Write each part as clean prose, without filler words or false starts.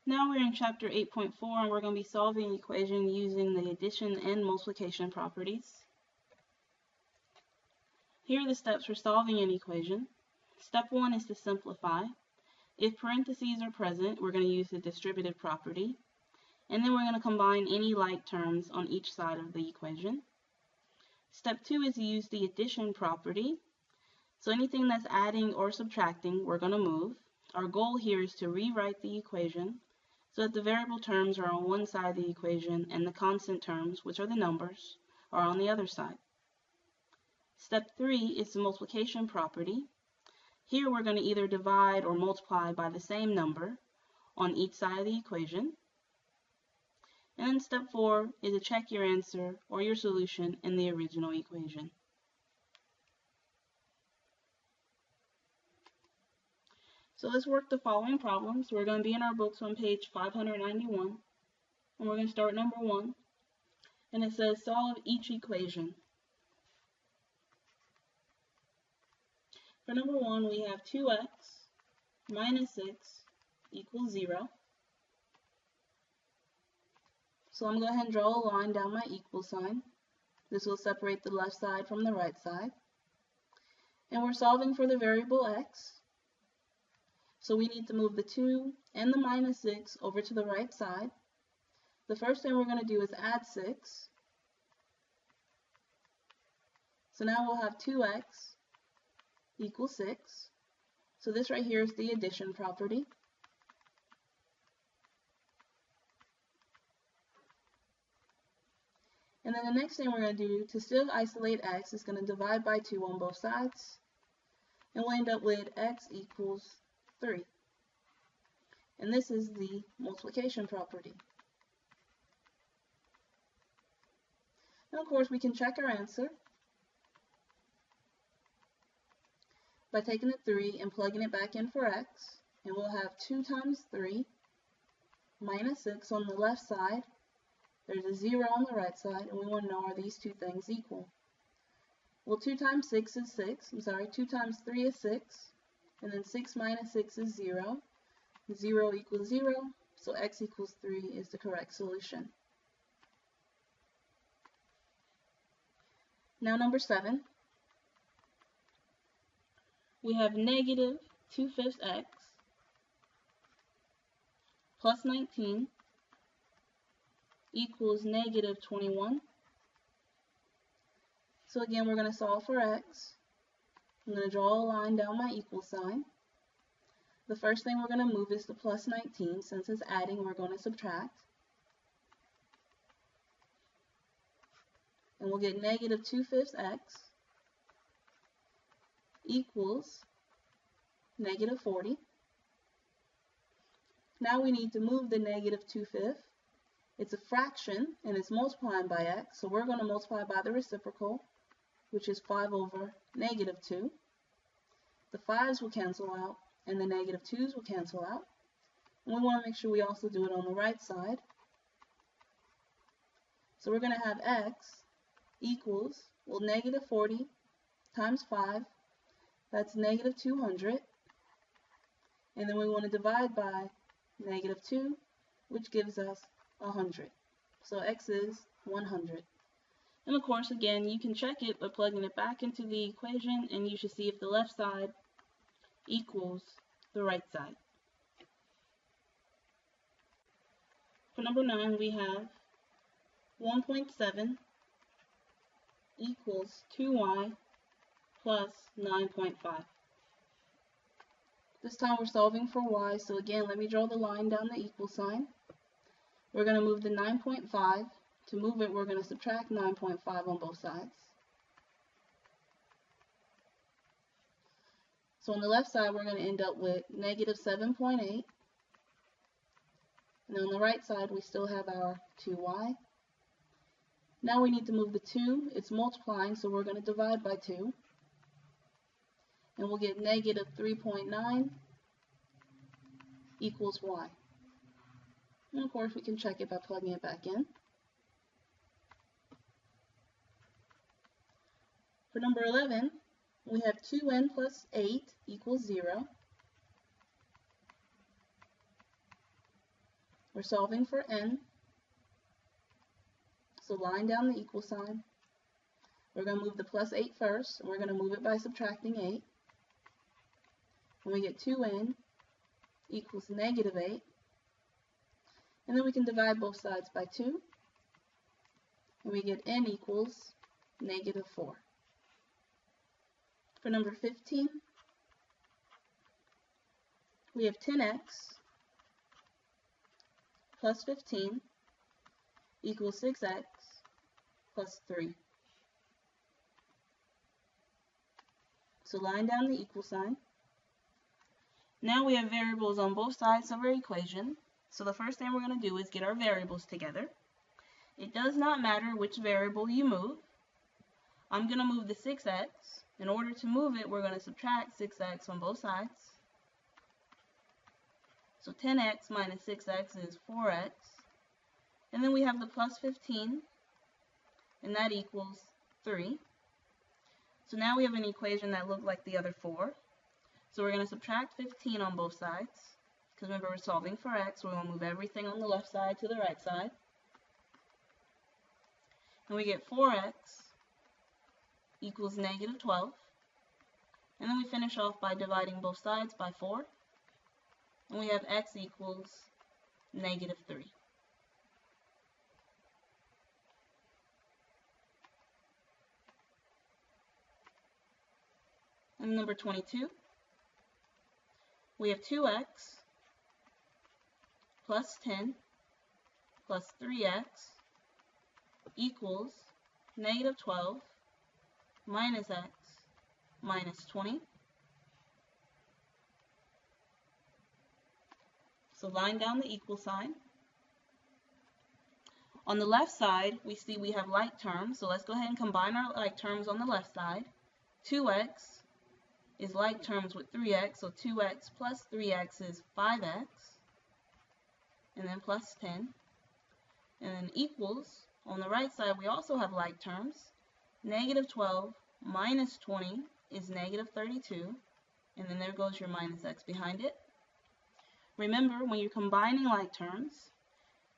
Now we're in chapter 8.4 and we're going to be solving an equation using the addition and multiplication properties. Here are the steps for solving an equation. Step 1 is to simplify. If parentheses are present, we're going to use the distributive property. And then we're going to combine any like terms on each side of the equation. Step 2 is to use the addition property. So anything that's adding or subtracting, we're going to move. Our goal here is to rewrite the equation so that the variable terms are on one side of the equation and the constant terms, which are the numbers, are on the other side. Step 3 is the multiplication property. Here we're going to either divide or multiply by the same number on each side of the equation. And then step 4 is to check your answer or your solution in the original equation. So let's work the following problems. We're going to be in our books on page 591, and we're going to start number 1, and it says solve each equation. For number 1, we have 2x minus 6 equals 0. So I'm going to go ahead and draw a line down my equal sign. This will separate the left side from the right side. And we're solving for the variable x. So we need to move the 2 and the minus 6 over to the right side. The first thing we're going to do is add 6. So now we'll have 2x equals 6. So this right here is the addition property. And then the next thing we're going to do to still isolate x is going to divide by 2 on both sides. And we'll end up with x equals 3. And this is the multiplication property. Now, of course, we can check our answer by taking the 3 and plugging it back in for x. And we'll have 2 times 3 minus 6 on the left side. There's a 0 on the right side, and we want to know, are these two things equal? Well, 2 times 6 is 6. 2 times 3 is 6. And then 6 minus 6 is 0. 0 equals 0, so x equals 3 is the correct solution. Now number 7. We have negative 2/5 x plus 19 equals negative 21. So again, we're going to solve for x. I'm going to draw a line down my equal sign. The first thing we're going to move is the plus 19. Since it's adding, we're going to subtract. And we'll get negative 2/5 x equals negative 40. Now we need to move the negative 2/5. It's a fraction, and it's multiplying by x, so we're going to multiply by the reciprocal, which is 5 over negative 2. The 5's will cancel out, and the negative 2's will cancel out. And we want to make sure we also do it on the right side. So we're going to have x equals, well, negative 40 times 5, that's negative 200. And then we want to divide by negative 2, which gives us 100. So x is 100. And of course, again, you can check it by plugging it back into the equation, and you should see if the left side equals the right side. For number 9, we have 1.7 equals 2y plus 9.5. This time we're solving for y, so again, let me draw the line down the equal sign. We're going to move the 9.5. To move it, we're going to subtract 9.5 on both sides. So on the left side, we're going to end up with negative 7.8. And on the right side, we still have our 2y. Now we need to move the 2. It's multiplying, so we're going to divide by 2. And we'll get negative 3.9 equals y. And of course, we can check it by plugging it back in. For number 11, we have 2n plus 8 equals 0. We're solving for n, so line down the equal sign. We're going to move the plus 8 first, and we're going to move it by subtracting 8. And we get 2n equals negative 8. And then we can divide both sides by 2. And we get n equals negative 4. For number 15, we have 10x plus 15 equals 6x plus 3. So line down the equal sign. Now we have variables on both sides of our equation. So the first thing we're going to do is get our variables together. It does not matter which variable you move. I'm going to move the 6x. In order to move it, we're going to subtract 6x on both sides. So 10x minus 6x is 4x. And then we have the plus 15, and that equals 3. So now we have an equation that looks like the other 4. So we're going to subtract 15 on both sides, because remember we're solving for x, so we're going to move everything on the left side to the right side. And we get 4x equals negative 12. And then we finish off by dividing both sides by 4. And we have x equals negative 3. And number 22, we have 2x plus 10 plus 3x equals negative 12 minus x minus 20. So line down the equal sign. On the left side, we see we have like terms, so let's go ahead and combine our like terms on the left side. 2x is like terms with 3x, so 2x plus 3x is 5x, and then plus 10, and then equals, on the right side we also have like terms. Negative 12 minus 20 is negative 32, and then there goes your minus x behind it. Remember, when you're combining like terms,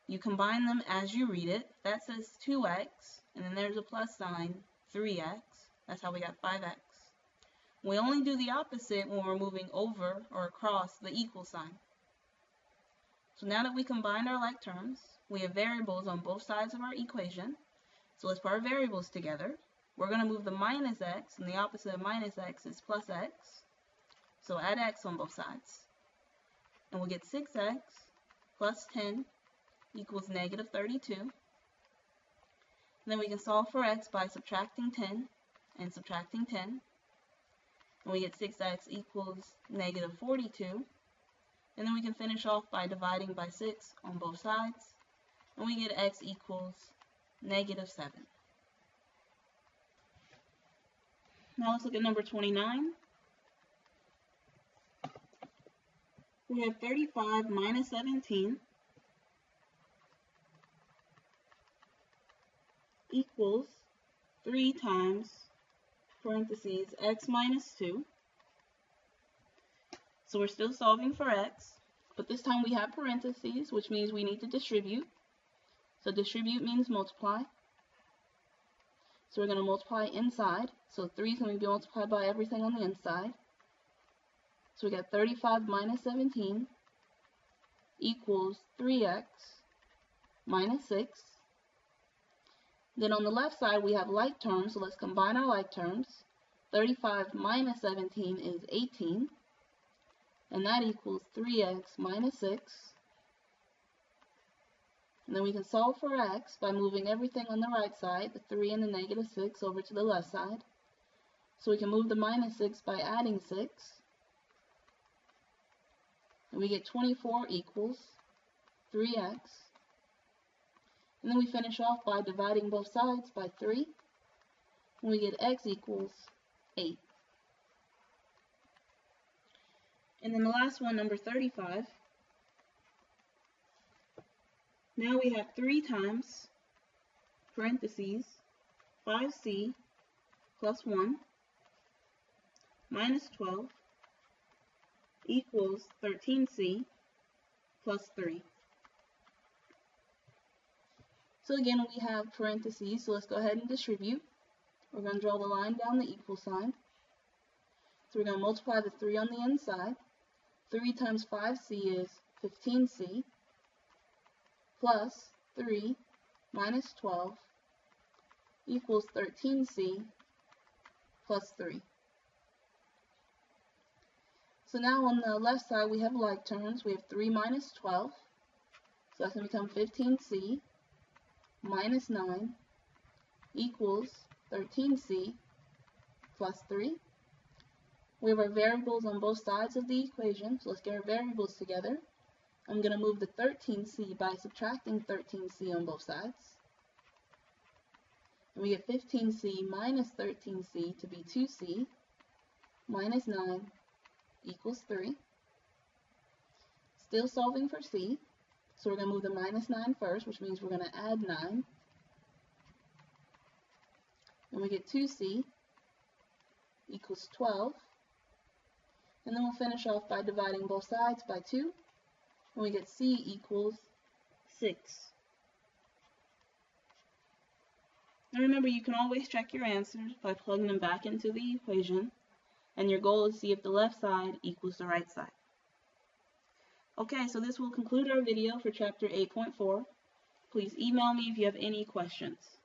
you combine them as you read it. That says 2x, and then there's a plus sign, 3x. That's how we got 5x. We only do the opposite when we're moving over or across the equal sign. So now that we combined our like terms, we have variables on both sides of our equation. So let's put our variables together. We're going to move the minus x, and the opposite of minus x is plus x. So add x on both sides. And we'll get 6x plus 10 equals negative 32. And then we can solve for x by subtracting 10 and subtracting 10. And we get 6x equals negative 42. And then we can finish off by dividing by 6 on both sides. And we get x equals negative 7. Now let's look at number 29. We have 35 minus 17 equals 3 times parentheses x minus 2. So we're still solving for x, but this time we have parentheses, which means we need to distribute. So distribute means multiply. So we're going to multiply inside. So 3 is going to be multiplied by everything on the inside. So we got 35 minus 17 equals 3x minus 6. Then on the left side we have like terms, so let's combine our like terms. 35 minus 17 is 18, and that equals 3x minus 6. And then we can solve for x by moving everything on the right side, the 3 and the negative 6, over to the left side. So we can move the minus 6 by adding 6. And we get 24 equals 3x. And then we finish off by dividing both sides by 3. And we get x equals 8. And then the last one, number 35. Now we have 3 times, parentheses, 5c plus 1 minus 12 equals 13c plus 3. So again, we have parentheses, so let's go ahead and distribute. We're going to draw the line down the equal sign. So we're going to multiply the 3 on the inside. 3 times 5c is 15c, plus 3 minus 12 equals 13c plus 3. So now on the left side we have like terms. We have 3 minus 12, so that's going to become 15c minus 9 equals 13c plus 3. We have our variables on both sides of the equation, so let's get our variables together. I'm going to move the 13c by subtracting 13c on both sides. And we get 15c minus 13c to be 2c minus 9 equals 3. Still solving for c, so we're going to move the minus 9 first, which means we're going to add 9. And we get 2c equals 12. And then we'll finish off by dividing both sides by 2. And we get c equals 6. And remember, you can always check your answers by plugging them back into the equation. And your goal is to see if the left side equals the right side. Okay, so this will conclude our video for Chapter 8.4. Please email me if you have any questions.